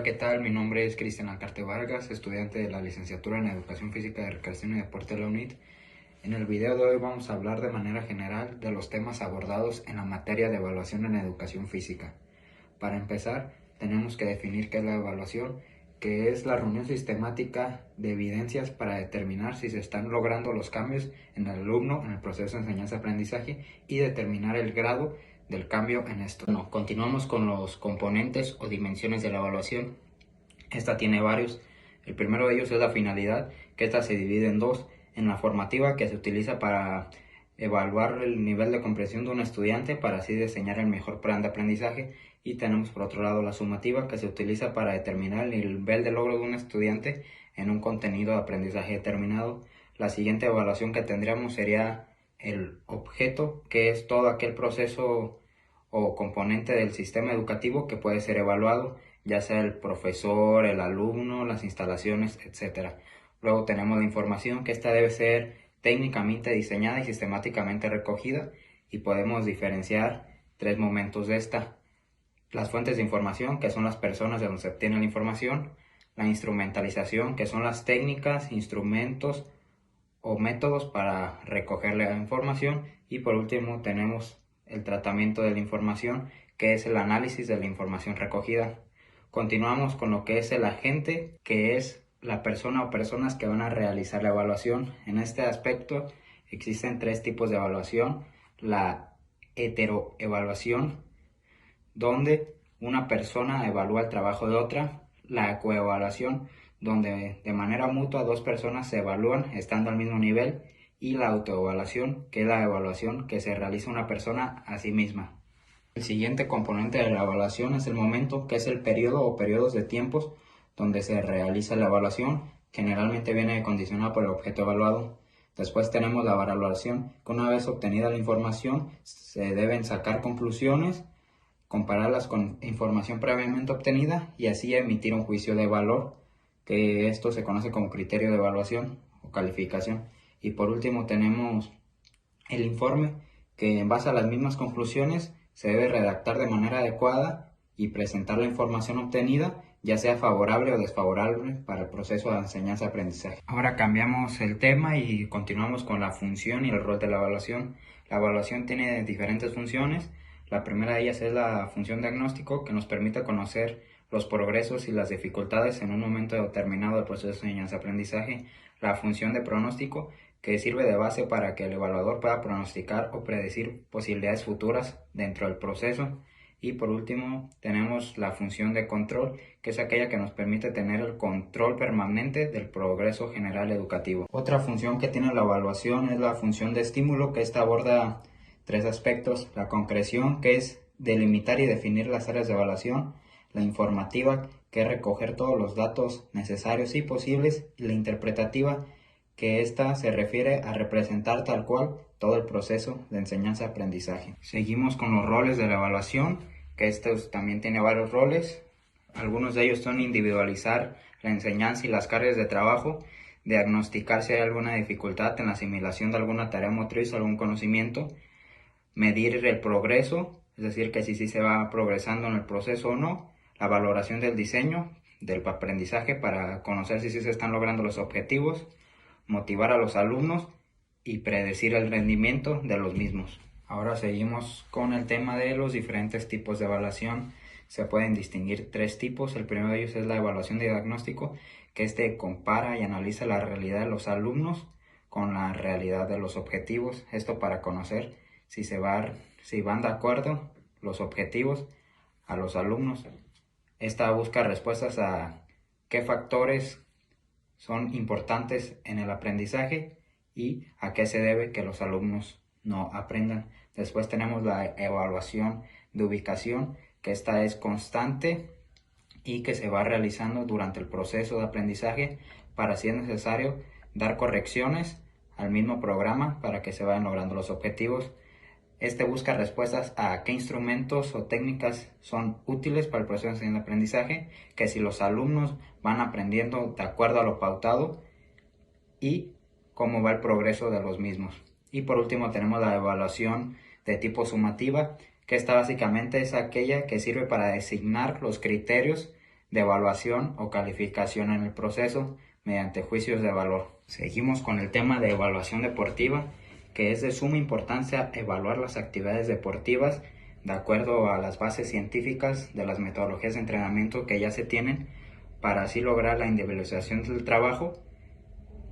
¿Qué tal? Mi nombre es Cristian Alcarte Vargas, estudiante de la licenciatura en Educación Física de Recreación y Deporte de la UNIT. En el video de hoy vamos a hablar de manera general de los temas abordados en la materia de evaluación en educación física. Para empezar, tenemos que definir qué es la evaluación, que es la reunión sistemática de evidencias para determinar si se están logrando los cambios en el alumno en el proceso de enseñanza-aprendizaje y determinar el grado del cambio en esto. Bueno, continuamos con los componentes o dimensiones de la evaluación. Esta tiene varios. El primero de ellos es la finalidad, que esta se divide en dos. En la formativa, que se utiliza para evaluar el nivel de comprensión de un estudiante para así diseñar el mejor plan de aprendizaje, y tenemos por otro lado la sumativa, que se utiliza para determinar el nivel de logro de un estudiante en un contenido de aprendizaje determinado. La siguiente evaluación que tendríamos sería el objeto, que es todo aquel proceso o componente del sistema educativo que puede ser evaluado, ya sea el profesor, el alumno, las instalaciones, etc. Luego tenemos la información, que esta debe ser técnicamente diseñada y sistemáticamente recogida, y podemos diferenciar tres momentos de esta: las fuentes de información, que son las personas de donde se obtiene la información; la instrumentalización, que son las técnicas, instrumentos o métodos para recoger la información; y por último tenemos el tratamiento de la información, que es el análisis de la información recogida. Continuamos con lo que es el agente, que es la persona o personas que van a realizar la evaluación. En este aspecto existen tres tipos de evaluación: la heteroevaluación, donde una persona evalúa el trabajo de otra; la coevaluación, donde de manera mutua dos personas se evalúan estando al mismo nivel; y la autoevaluación, que es la evaluación que se realiza una persona a sí misma. El siguiente componente de la evaluación es el momento, que es el periodo o periodos de tiempos donde se realiza la evaluación. Generalmente viene condicionado por el objeto evaluado. Después tenemos la valoración, que una vez obtenida la información se deben sacar conclusiones, compararlas con información previamente obtenida y así emitir un juicio de valor, que esto se conoce como criterio de evaluación o calificación. Y por último tenemos el informe, que en base a las mismas conclusiones se debe redactar de manera adecuada y presentar la información obtenida, ya sea favorable o desfavorable para el proceso de enseñanza-aprendizaje. Ahora cambiamos el tema y continuamos con la función y el rol de la evaluación. La evaluación tiene diferentes funciones. La primera de ellas es la función diagnóstico, que nos permite conocer los progresos y las dificultades en un momento determinado del proceso de enseñanza-aprendizaje. La función de pronóstico, que sirve de base para que el evaluador pueda pronosticar o predecir posibilidades futuras dentro del proceso. Y por último tenemos la función de control, que es aquella que nos permite tener el control permanente del progreso general educativo. Otra función que tiene la evaluación es la función de estímulo, que esta aborda tres aspectos: la concreción, que es delimitar y definir las áreas de evaluación; la informativa, que es recoger todos los datos necesarios y posibles; y la interpretativa, que ésta se refiere a representar tal cual todo el proceso de enseñanza-aprendizaje. Seguimos con los roles de la evaluación, que estos también tiene varios roles. Algunos de ellos son individualizar la enseñanza y las cargas de trabajo, diagnosticar si hay alguna dificultad en la asimilación de alguna tarea motriz o algún conocimiento, medir el progreso, es decir, que si se va progresando en el proceso o no; la valoración del diseño del aprendizaje para conocer si se están logrando los objetivos; motivar a los alumnos y predecir el rendimiento de los mismos. Ahora seguimos con el tema de los diferentes tipos de evaluación. Se pueden distinguir tres tipos. El primero de ellos es la evaluación de diagnóstico, que compara y analiza la realidad de los alumnos con la realidad de los objetivos. Esto para conocer si van de acuerdo los objetivos a los alumnos. Esta busca respuestas a qué factores son importantes en el aprendizaje y a qué se debe que los alumnos no aprendan. Después tenemos la evaluación de ubicación, que esta es constante y que se va realizando durante el proceso de aprendizaje para, si es necesario, dar correcciones al mismo programa para que se vayan logrando los objetivos. Busca respuestas a qué instrumentos o técnicas son útiles para el proceso de aprendizaje, que si los alumnos van aprendiendo de acuerdo a lo pautado y cómo va el progreso de los mismos. Y por último tenemos la evaluación de tipo sumativa, que esta básicamente es aquella que sirve para designar los criterios de evaluación o calificación en el proceso mediante juicios de valor. Seguimos con el tema de evaluación deportiva, que es de suma importancia evaluar las actividades deportivas de acuerdo a las bases científicas de las metodologías de entrenamiento que ya se tienen, para así lograr la individualización del trabajo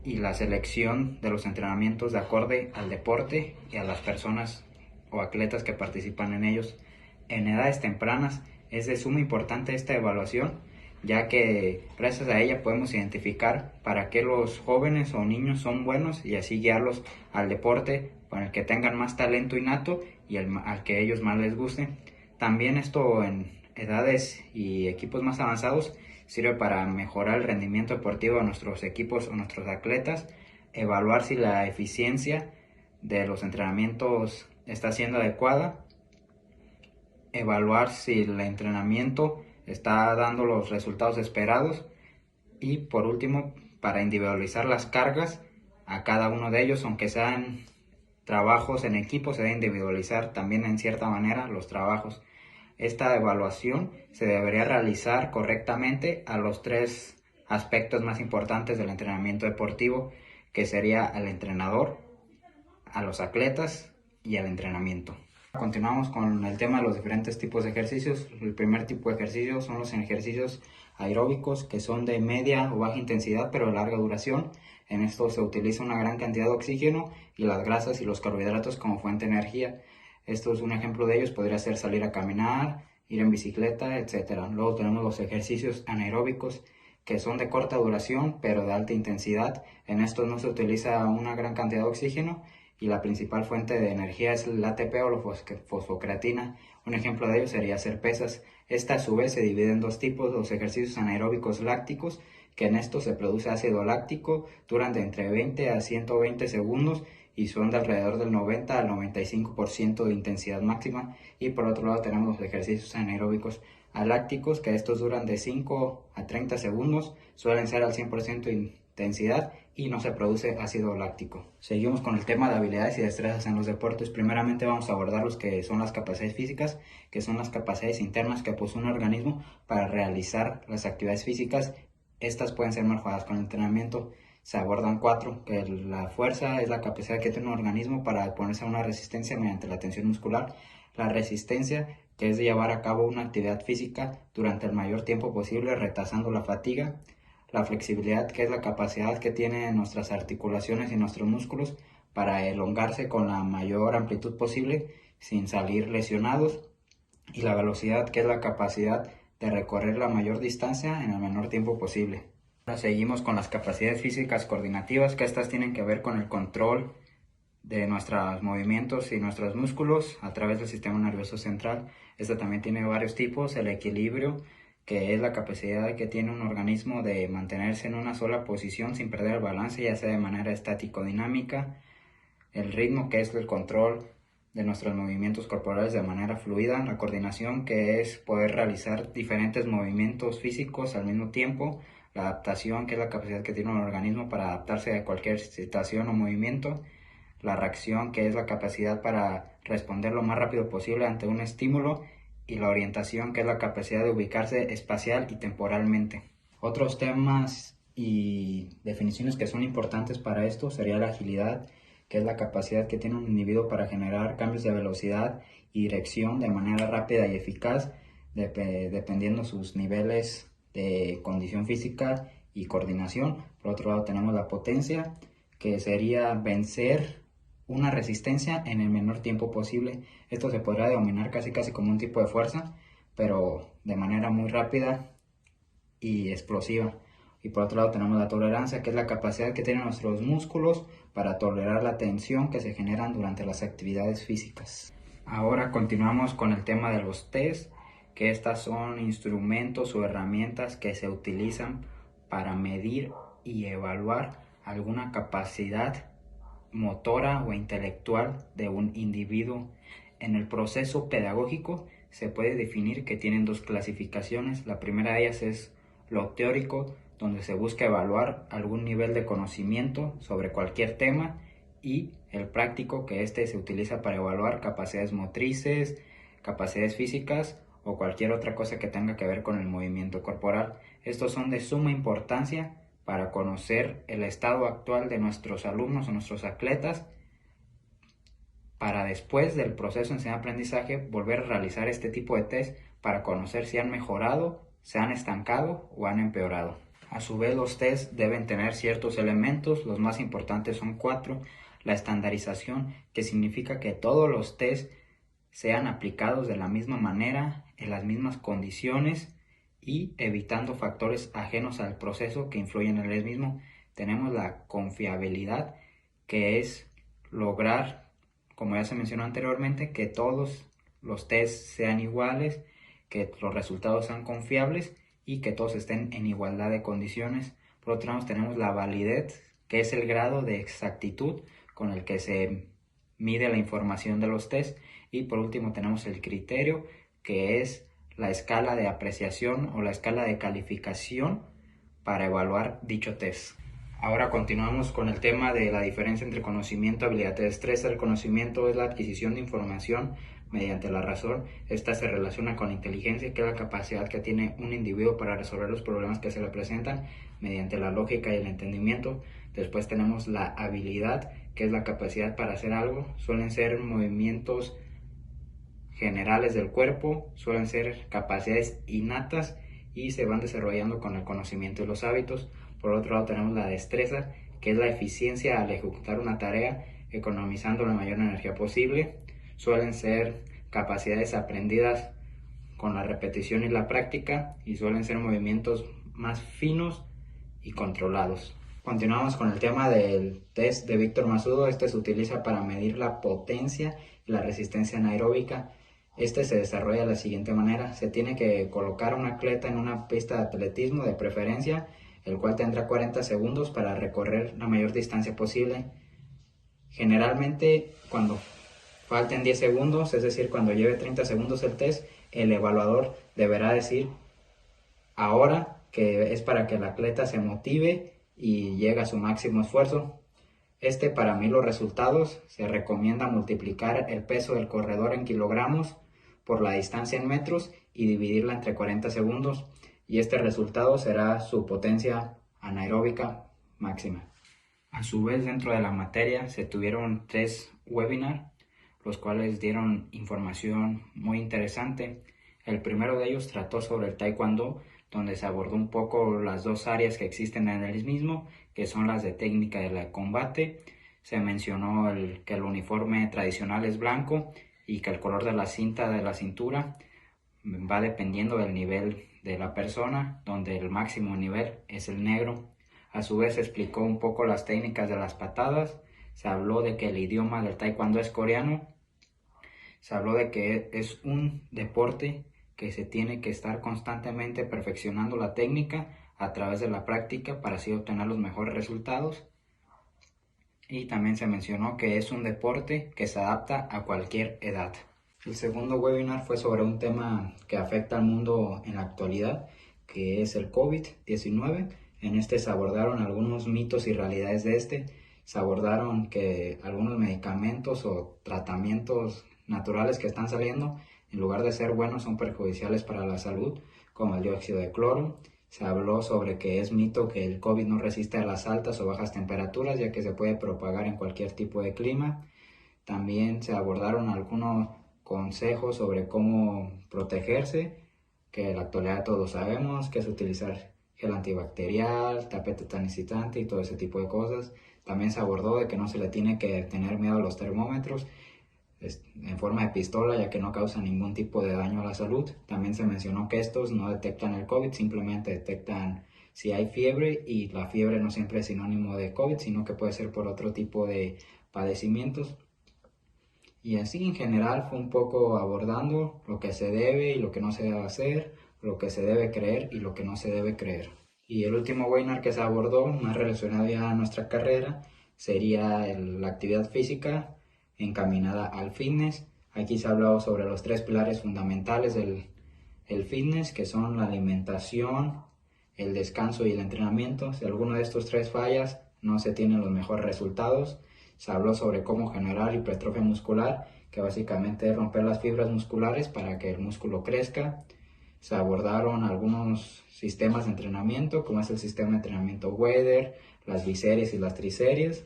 y la selección de los entrenamientos de acorde al deporte y a las personas o atletas que participan en ellos. En edades tempranas es de suma importancia esta evaluación, ya que gracias a ella podemos identificar para qué los jóvenes o niños son buenos y así guiarlos al deporte para el que tengan más talento innato y al que ellos más les guste. También esto en edades y equipos más avanzados sirve para mejorar el rendimiento deportivo de nuestros equipos o nuestros atletas, evaluar si la eficiencia de los entrenamientos está siendo adecuada, evaluar si el entrenamiento está dando los resultados esperados y por último, para individualizar las cargas a cada uno de ellos, aunque sean trabajos en equipo, se debe individualizar también en cierta manera los trabajos. Esta evaluación se debería realizar correctamente a los 3 aspectos más importantes del entrenamiento deportivo, que sería al entrenador, a los atletas y al entrenamiento. Continuamos con el tema de los diferentes tipos de ejercicios. El primer tipo de ejercicio son los ejercicios aeróbicos, que son de media o baja intensidad pero de larga duración. En esto se utiliza una gran cantidad de oxígeno y las grasas y los carbohidratos como fuente de energía. Esto es un ejemplo de ellos, podría ser salir a caminar, ir en bicicleta, etc. Luego tenemos los ejercicios anaeróbicos, que son de corta duración pero de alta intensidad. En estos no se utiliza una gran cantidad de oxígeno y la principal fuente de energía es el ATP o la fosfocreatina. Un ejemplo de ello sería hacer pesas. Esta a su vez se divide en 2 tipos, los ejercicios anaeróbicos lácticos, que en estos se produce ácido láctico, duran de entre 20 a 120 segundos y son de alrededor del 90 al 95% de intensidad máxima. Y por otro lado tenemos los ejercicios anaeróbicos alácticos, que estos duran de 5 a 30 segundos, suelen ser al 100% de intensidad y no se produce ácido láctico. Seguimos con el tema de habilidades y destrezas en los deportes. Primeramente vamos a abordar los que son las capacidades físicas, que son las capacidades internas que posee un organismo para realizar las actividades físicas. Estas pueden ser mejoradas con el entrenamiento. Se abordan 4, que la fuerza es la capacidad que tiene un organismo para oponerse a una resistencia mediante la tensión muscular. La resistencia, que es de llevar a cabo una actividad física durante el mayor tiempo posible, retrasando la fatiga. La flexibilidad, que es la capacidad que tienen nuestras articulaciones y nuestros músculos para elongarse con la mayor amplitud posible sin salir lesionados. Y la velocidad, que es la capacidad de recorrer la mayor distancia en el menor tiempo posible. Ahora seguimos con las capacidades físicas coordinativas, que estas tienen que ver con el control de nuestros movimientos y nuestros músculos a través del sistema nervioso central. Esta también tiene varios tipos: el equilibrio, que es la capacidad que tiene un organismo de mantenerse en una sola posición sin perder el balance, ya sea de manera estático-dinámica. El ritmo, que es el control de nuestros movimientos corporales de manera fluida. La coordinación, que es poder realizar diferentes movimientos físicos al mismo tiempo. La adaptación, que es la capacidad que tiene un organismo para adaptarse a cualquier situación o movimiento. La reacción, que es la capacidad para responder lo más rápido posible ante un estímulo. Y la orientación, que es la capacidad de ubicarse espacial y temporalmente. Otros temas y definiciones que son importantes para esto sería la agilidad, que es la capacidad que tiene un individuo para generar cambios de velocidad y dirección de manera rápida y eficaz, dependiendo sus niveles de condición física y coordinación. Por otro lado tenemos la potencia, que sería vencer una resistencia en el menor tiempo posible. Esto se podrá denominar casi como un tipo de fuerza, pero de manera muy rápida y explosiva. Y por otro lado tenemos la tolerancia, que es la capacidad que tienen nuestros músculos para tolerar la tensión que se generan durante las actividades físicas. Ahora continuamos con el tema de los test, que estas son instrumentos o herramientas que se utilizan para medir y evaluar alguna capacidad motora o intelectual de un individuo. En el proceso pedagógico se puede definir que tienen 2 clasificaciones. La primera de ellas es lo teórico, donde se busca evaluar algún nivel de conocimiento sobre cualquier tema, y el práctico, que se utiliza para evaluar capacidades motrices, capacidades físicas o cualquier otra cosa que tenga que ver con el movimiento corporal. Estos son de suma importancia para conocer el estado actual de nuestros alumnos o nuestros atletas, para después del proceso de enseñanza-aprendizaje volver a realizar este tipo de test para conocer si han mejorado, se han estancado o han empeorado. A su vez, los test deben tener ciertos elementos, los más importantes son 4. La estandarización, que significa que todos los test sean aplicados de la misma manera, en las mismas condiciones y evitando factores ajenos al proceso que influyen en el mismo. Tenemos la confiabilidad, que es lograr, como ya se mencionó anteriormente, que todos los tests sean iguales, que los resultados sean confiables y que todos estén en igualdad de condiciones. Por otro lado, tenemos la validez, que es el grado de exactitud con el que se mide la información de los tests. Y por último tenemos el criterio, que es la escala de apreciación o la escala de calificación para evaluar dicho test. Ahora continuamos con el tema de la diferencia entre conocimiento, habilidad y destreza. El conocimiento es la adquisición de información mediante la razón. Esta se relaciona con la inteligencia, que es la capacidad que tiene un individuo para resolver los problemas que se le presentan mediante la lógica y el entendimiento. Después tenemos la habilidad, que es la capacidad para hacer algo. Suelen ser movimientos generales del cuerpo, suelen ser capacidades innatas y se van desarrollando con el conocimiento y los hábitos. Por otro lado tenemos la destreza, que es la eficiencia al ejecutar una tarea, economizando la mayor energía posible. Suelen ser capacidades aprendidas con la repetición y la práctica y suelen ser movimientos más finos y controlados. Continuamos con el tema del test de Víctor Mazudo. Este se utiliza para medir la potencia y la resistencia anaeróbica. Este se desarrolla de la siguiente manera: se tiene que colocar un atleta en una pista de atletismo de preferencia, el cual tendrá 40 segundos para recorrer la mayor distancia posible. Generalmente cuando falten 10 segundos, es decir, cuando lleve 30 segundos el test, el evaluador deberá decir ahora, que es para que el atleta se motive y llegue a su máximo esfuerzo. Para medir los resultados se recomienda multiplicar el peso del corredor en kilogramos por la distancia en metros y dividirla entre 40 segundos, y este resultado será su potencia anaeróbica máxima. A su vez, dentro de la materia se tuvieron 3 webinars, los cuales dieron información muy interesante. El primero de ellos trató sobre el taekwondo, donde se abordó un poco las dos áreas que existen en el mismo, que son las de técnica y de combate. Se mencionó que el uniforme tradicional es blanco y que el color de la cinta de la cintura va dependiendo del nivel de la persona, donde el máximo nivel es el negro. A su vez se explicó un poco las técnicas de las patadas. Se habló de que el idioma del taekwondo es coreano. Se habló de que es un deporte que se tiene que estar constantemente perfeccionando la técnica a través de la práctica para así obtener los mejores resultados. Y también se mencionó que es un deporte que se adapta a cualquier edad. El segundo webinar fue sobre un tema que afecta al mundo en la actualidad, que es el COVID-19. En este se abordaron algunos mitos y realidades de Se abordaron que algunos medicamentos o tratamientos naturales que están saliendo, en lugar de ser buenos, son perjudiciales para la salud, como el dióxido de cloro. Se habló sobre que es mito que el COVID no resiste a las altas o bajas temperaturas, ya que se puede propagar en cualquier tipo de clima. También se abordaron algunos consejos sobre cómo protegerse, que en la actualidad todos sabemos que es utilizar gel antibacterial, tapete tonificante y todo ese tipo de cosas. También se abordó de que no se le tiene que tener miedo a los termómetros en forma de pistola, ya que no causan ningún tipo de daño a la salud. También se mencionó que estos no detectan el COVID, simplemente detectan si hay fiebre, y la fiebre no siempre es sinónimo de COVID, sino que puede ser por otro tipo de padecimientos. Y así en general fue un poco abordando lo que se debe y lo que no se debe hacer, lo que se debe creer y lo que no se debe creer. Y el último webinar que se abordó, más relacionado ya a nuestra carrera, sería la actividad física encaminada al fitness. Aquí se ha hablado sobre los 3 pilares fundamentales del fitness, que son la alimentación, el descanso y el entrenamiento. Si alguno de estos 3 fallas, no se tienen los mejores resultados. Se habló sobre cómo generar hipertrofia muscular, que básicamente es romper las fibras musculares para que el músculo crezca. Se abordaron algunos sistemas de entrenamiento, como es el sistema de entrenamiento Wader, las biseries y las triseries.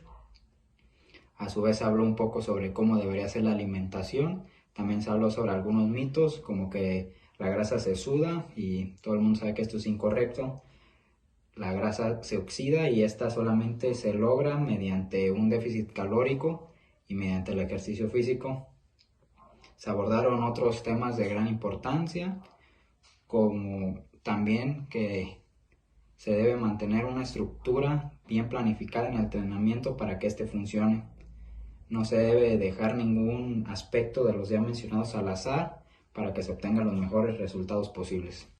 A su vez se habló un poco sobre cómo debería ser la alimentación. También se habló sobre algunos mitos, como que la grasa se suda y todo el mundo sabe que esto es incorrecto. La grasa se oxida y esta solamente se logra mediante un déficit calórico y mediante el ejercicio físico. Se abordaron otros temas de gran importancia, como también que se debe mantener una estructura bien planificada en el entrenamiento para que este funcione. No se debe dejar ningún aspecto de los ya mencionados al azar para que se obtengan los mejores resultados posibles.